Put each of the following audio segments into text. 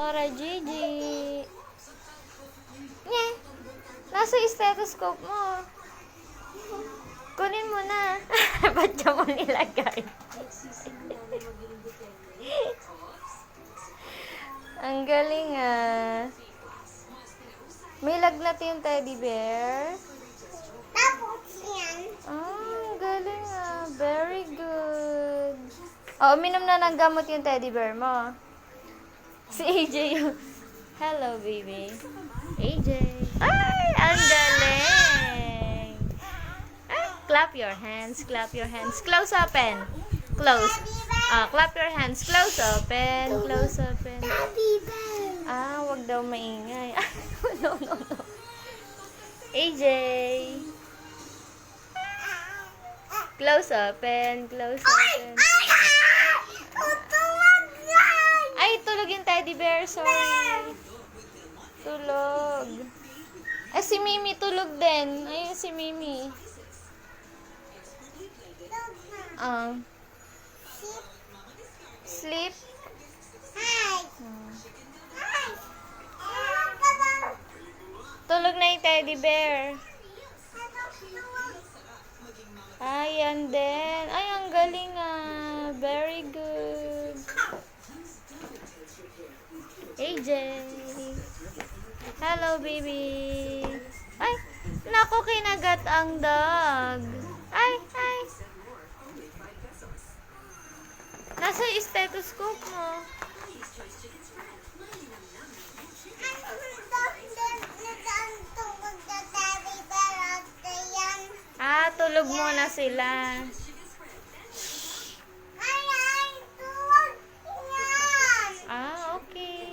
Ora, Gigi. Nye, nasa stethoscope mo. Kunin mo na. Ba't siya mo nilagay? Ang galing ah. May lagnat yung teddy bear. Tapos yan. Ang galing ah. Very good. Oh, uminom na ng gamot yung teddy bear mo. Si AJ yung... Hello, baby. AJ. Ay, ang galing. Ay, clap your hands. Clap your hands. Close open. Close. Clap your hands. Close open. Close open. Teddy bear. Wag daw maingay. No. AJ. Close open. Close open. Tutulog yan. Ay, tulog yung teddy bear. Sorry. Tulog. Si Mimi tulog din. Ayun si Mimi. Sleep. Hi. Hi. Tulog na yung teddy bear. Ayan din. Ay, ang galing ah. Very good. AJ. Hello, baby. Ay, naku, kinagat ang dog. Ay. Nasa stethoscope mo. Tulog muna sila. Okay.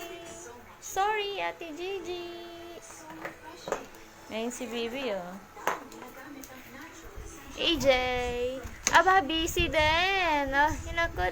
Sorry, Ate Gigi. Ngayon si Bibi, oh. AJ. Aba, busy din. Naku.